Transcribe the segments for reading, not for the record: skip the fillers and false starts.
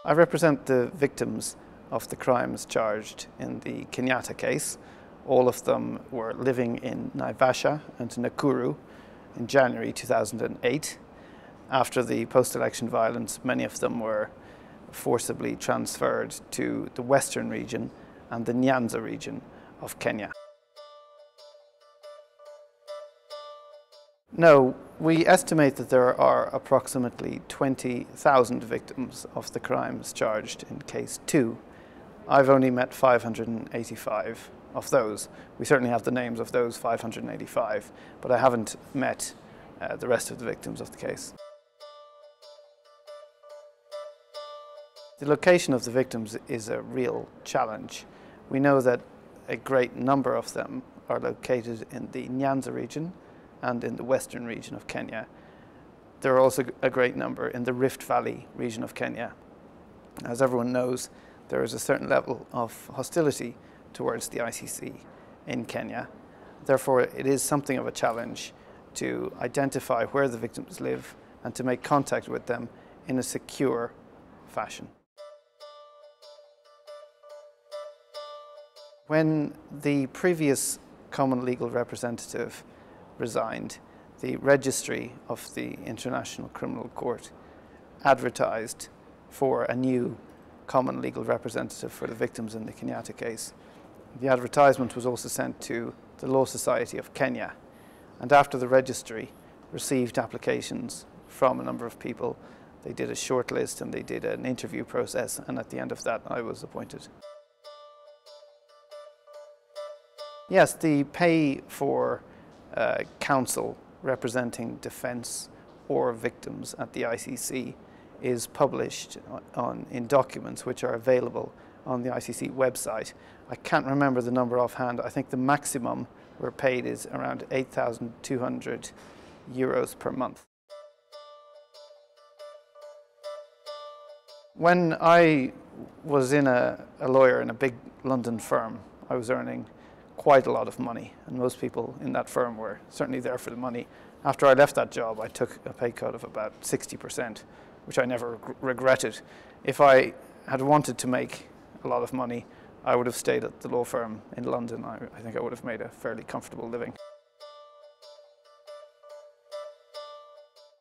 I represent the victims of the crimes charged in the Kenyatta case. All of them were living in Naivasha and Nakuru in January 2008. After the post-election violence, many of them were forcibly transferred to the western region and the Nyanza region of Kenya. No, we estimate that there are approximately 20,000 victims of the crimes charged in case 2. I've only met 585 of those. We certainly have the names of those 585, but I haven't met the rest of the victims of the case. The location of the victims is a real challenge. We know that a great number of them are located in the Nyanza region and in the western region of Kenya. There are also a great number in the Rift Valley region of Kenya. As everyone knows, there is a certain level of hostility towards the ICC in Kenya. Therefore, it is something of a challenge to identify where the victims live and to make contact with them in a secure fashion. When the previous common legal representative resigned, the registry of the International Criminal Court advertised for a new common legal representative for the victims in the Kenyatta case. The advertisement was also sent to the Law Society of Kenya, and after the registry received applications from a number of people, they did a shortlist and they did an interview process, and at the end of that I was appointed. Yes, the pay for counsel representing defence or victims at the ICC is published in documents which are available on the ICC website. I can't remember the number offhand. I think the maximum we're paid is around 8,200 euros per month. When I was a lawyer in a big London firm, I was earning quite a lot of money, and most people in that firm were certainly there for the money. After I left that job, I took a pay cut of about 60%, which I never regretted. If I had wanted to make a lot of money, I would have stayed at the law firm in London. I think I would have made a fairly comfortable living.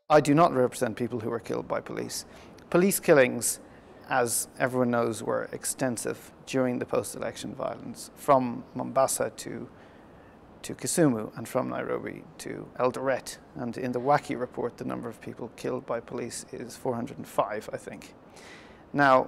I do not represent people who were killed by police. Police killings, as everyone knows, were extensive during the post-election violence, from Mombasa to Kisumu and from Nairobi to Eldoret. And in the WACI report, the number of people killed by police is 405, I think. Now,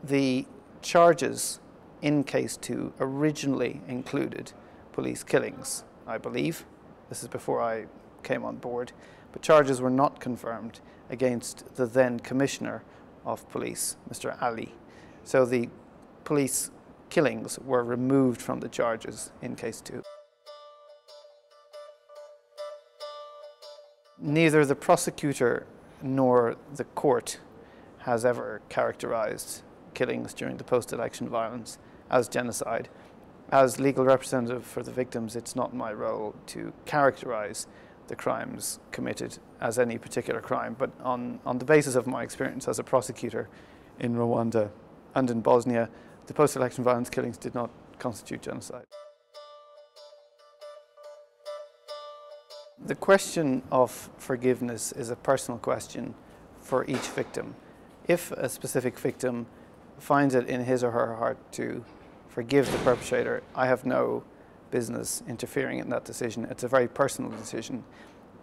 the charges in case 2 originally included police killings, I believe. This is before I came on board. But charges were not confirmed against the then Commissioner of Police, Mr. Ali. So the police killings were removed from the charges in case 2. Neither the prosecutor nor the court has ever characterized killings during the post-election violence as genocide. As legal representative for the victims, it's not my role to characterize the crimes committed as any particular crime, but on the basis of my experience as a prosecutor in Rwanda and in Bosnia, the post-election violence killings did not constitute genocide. The question of forgiveness is a personal question for each victim. If a specific victim finds it in his or her heart to forgive the perpetrator, I have no business interfering in that decision. It's a very personal decision.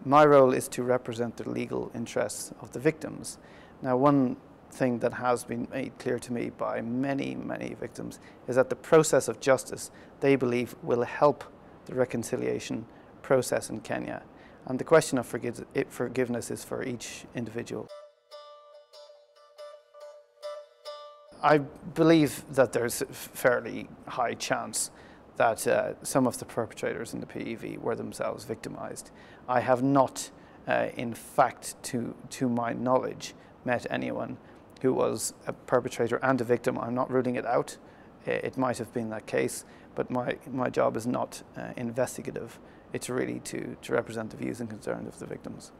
My role is to represent the legal interests of the victims. Now, one thing that has been made clear to me by many, many victims is that the process of justice, they believe, will help the reconciliation process in Kenya. And the question of forgiveness is for each individual. I believe that there's a fairly high chance that some of the perpetrators in the PEV were themselves victimized. I have not, in fact, to my knowledge, met anyone who was a perpetrator and a victim. I'm not ruling it out. It might have been that case, but my job is not investigative. It's really to represent the views and concerns of the victims.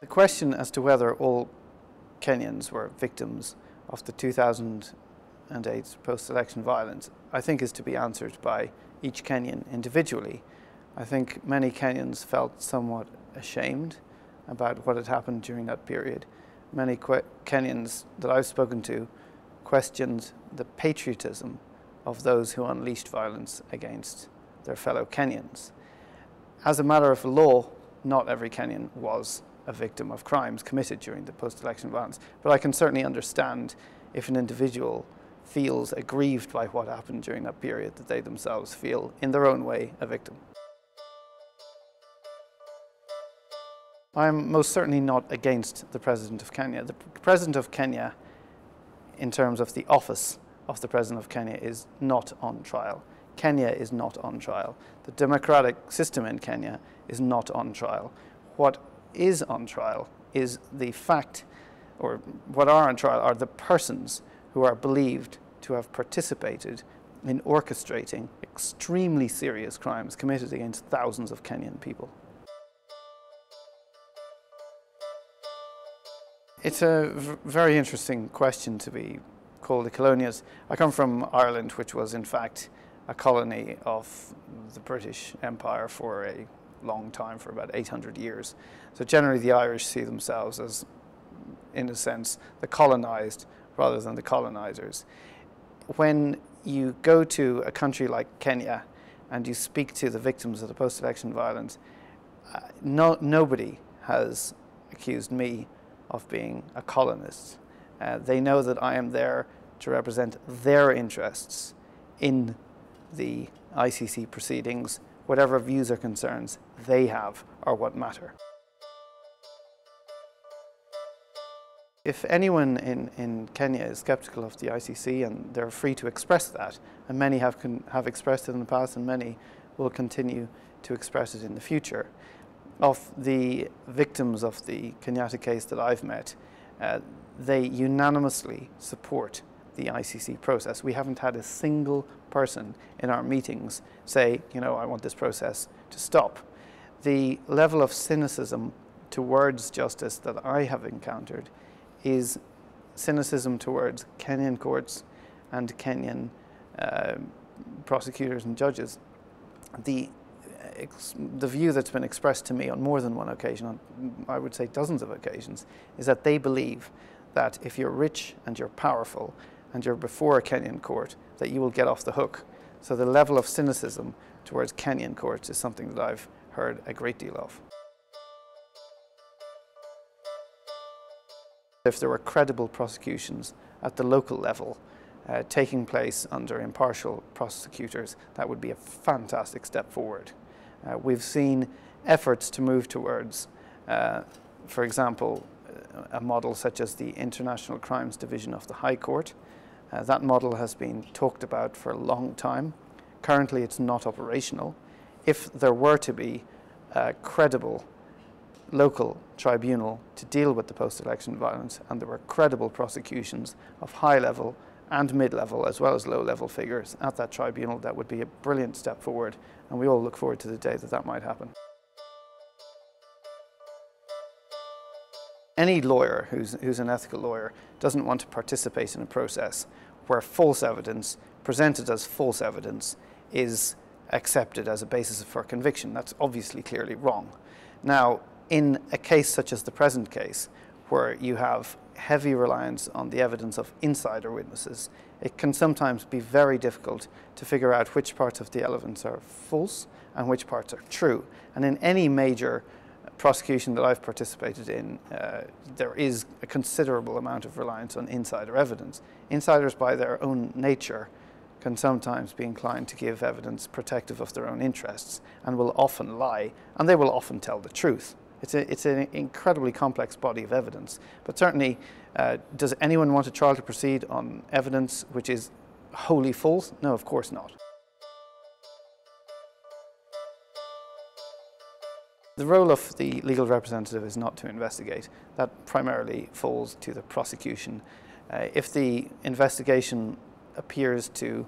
The question as to whether all Kenyans were victims of the 2008 post-election violence, I think, is to be answered by each Kenyan individually. I think many Kenyans felt somewhat ashamed about what had happened during that period. Many Kenyans that I've spoken to questioned the patriotism of those who unleashed violence against their fellow Kenyans. As a matter of law, not every Kenyan was a victim of crimes committed during the post-election violence, but I can certainly understand if an individual feels aggrieved by what happened during that period, that they themselves feel, in their own way, a victim. I'm most certainly not against the President of Kenya. The President of Kenya, in terms of the office of the President of Kenya, is not on trial. Kenya is not on trial. The democratic system in Kenya is not on trial. What is on trial is the fact, or what are on trial are the persons who are believed to have participated in orchestrating extremely serious crimes committed against thousands of Kenyan people. It's a very interesting question to be called a colonialist. I come from Ireland, which was in fact a colony of the British Empire for a long time, for about 800 years. So generally the Irish see themselves as, in a sense, the colonized rather than the colonizers. When you go to a country like Kenya and you speak to the victims of the post-election violence, nobody has accused me of being a colonist. They know that I am there to represent their interests in the ICC proceedings. Whatever views or concerns they have are what matter. If anyone in Kenya is skeptical of the ICC, and they're free to express that, and many have expressed it in the past and many will continue to express it in the future, of the victims of the Kenyatta case that I've met, they unanimously support the ICC process. We haven't had a single person in our meetings say, you know, I want this process to stop. The level of cynicism towards justice that I have encountered is cynicism towards Kenyan courts and Kenyan prosecutors and judges. The view that's been expressed to me on more than one occasion, on I would say dozens of occasions, is that they believe that if you're rich and you're powerful and you're before a Kenyan court, that you will get off the hook. So the level of cynicism towards Kenyan courts is something that I've heard a great deal of. If there were credible prosecutions at the local level taking place under impartial prosecutors, that would be a fantastic step forward. We've seen efforts to move towards, for example, a model such as the International Crimes Division of the High Court. That model has been talked about for a long time. Currently it's not operational. If there were to be a credible local tribunal to deal with the post-election violence, and there were credible prosecutions of high-level and mid-level as well as low-level figures at that tribunal, that would be a brilliant step forward, and we all look forward to the day that that might happen. Any lawyer who's an ethical lawyer doesn't want to participate in a process where false evidence, presented as false evidence, is accepted as a basis for conviction. That's obviously clearly wrong. Now, in a case such as the present case, where you have heavy reliance on the evidence of insider witnesses, it can sometimes be very difficult to figure out which parts of the evidence are false and which parts are true. And in any major prosecution that I've participated in, there is a considerable amount of reliance on insider evidence. Insiders, by their own nature, can sometimes be inclined to give evidence protective of their own interests and will often lie, and they will often tell the truth. It's an incredibly complex body of evidence, but certainly does anyone want a trial to proceed on evidence which is wholly false? No, of course not. The role of the legal representative is not to investigate. That primarily falls to the prosecution. If the investigation appears to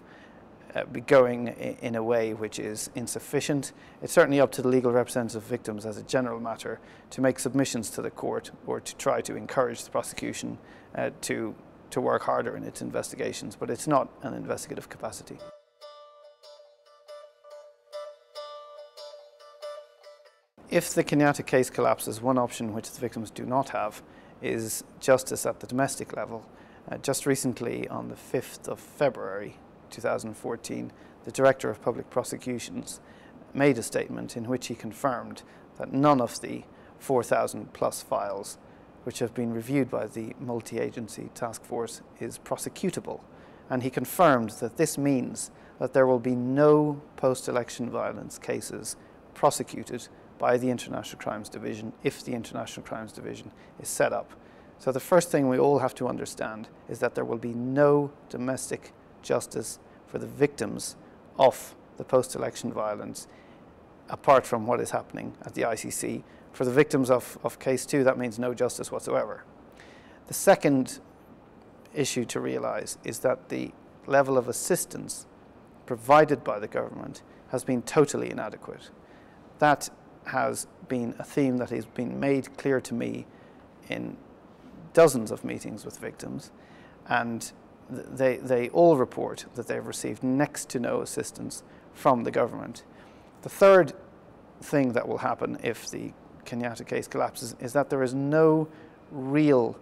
be going in a way which is insufficient. It's certainly up to the legal representatives of victims as a general matter to make submissions to the court or to try to encourage the prosecution to work harder in its investigations, but it's not an investigative capacity. If the Kenyatta case collapses, one option which the victims do not have is justice at the domestic level. Just recently, on the 5th of February 2014, the Director of Public Prosecutions made a statement in which he confirmed that none of the 4,000 plus files which have been reviewed by the multi-agency task force is prosecutable. And he confirmed that this means that there will be no post-election violence cases prosecuted by the International Crimes Division if the International Crimes Division is set up. So the first thing we all have to understand is that there will be no domestic justice for the victims of the post-election violence apart from what is happening at the ICC. For the victims of case 2, that means no justice whatsoever. The second issue to realise is that the level of assistance provided by the government has been totally inadequate. That has been a theme that has been made clear to me in dozens of meetings with victims, and they all report that they've received next to no assistance from the government. The third thing that will happen if the Kenyatta case collapses is that there is no real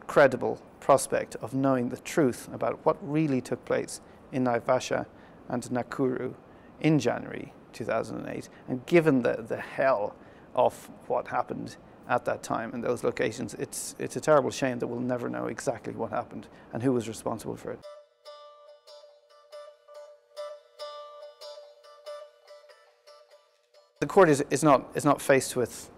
credible prospect of knowing the truth about what really took place in Naivasha and Nakuru in January 2008. And given the hell of what happened at that time in those locations, it's a terrible shame that we'll never know exactly what happened and who was responsible for it. The court is not faced with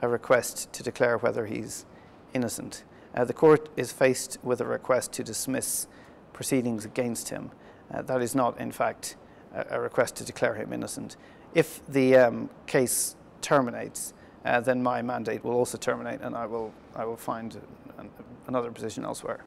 a request to declare whether he's innocent. The court is faced with a request to dismiss proceedings against him. That is not, in fact, a request to declare him innocent. If the case terminates, then my mandate will also terminate, and I will find another position elsewhere.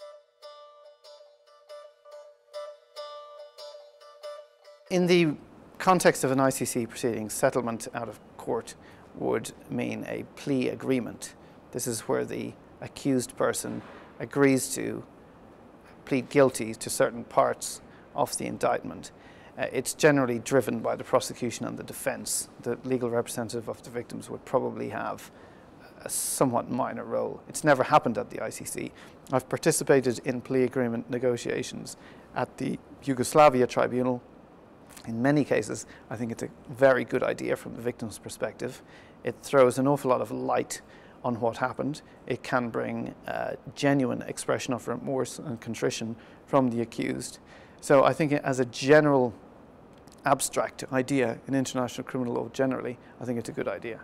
In the context of an ICC proceeding, settlement out of court would mean a plea agreement. This is where the accused person agrees to plead guilty to certain parts of the indictment. It's generally driven by the prosecution and the defence. The legal representative of the victims would probably have a somewhat minor role. It's never happened at the ICC. I've participated in plea agreement negotiations at the Yugoslavia Tribunal. In many cases, I think it's a very good idea from the victim's perspective. It throws an awful lot of light on what happened. It can bring a genuine expression of remorse and contrition from the accused. So I think as a general abstract idea in international criminal law generally, I think it's a good idea.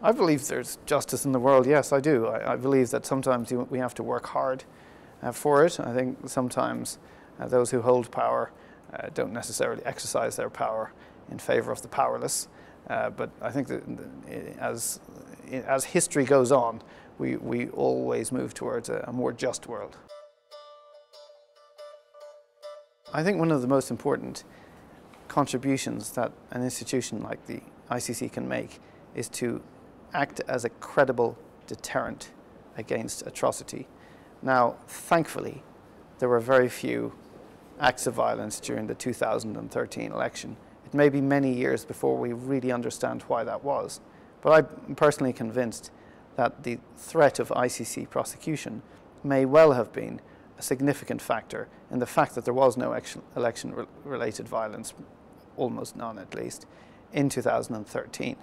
I believe there's justice in the world, yes, I do. I believe that sometimes we have to work hard for it. I think sometimes those who hold power don't necessarily exercise their power in favour of the powerless. But I think that as history goes on, we always move towards a more just world. I think one of the most important contributions that an institution like the ICC can make is to act as a credible deterrent against atrocity. Now, thankfully, there were very few acts of violence during the 2013 election. It may be many years before we really understand why that was, but I'm personally convinced that the threat of ICC prosecution may well have been a significant factor in the fact that there was no election-related violence, almost none at least, in 2013.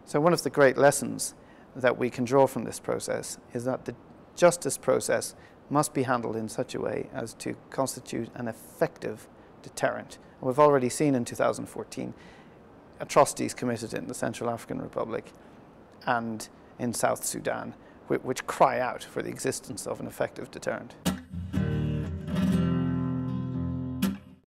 So one of the great lessons that we can draw from this process is that the justice process must be handled in such a way as to constitute an effective deterrent. And we've already seen in 2014 atrocities committed in the Central African Republic and in South Sudan, which cry out for the existence of an effective deterrent.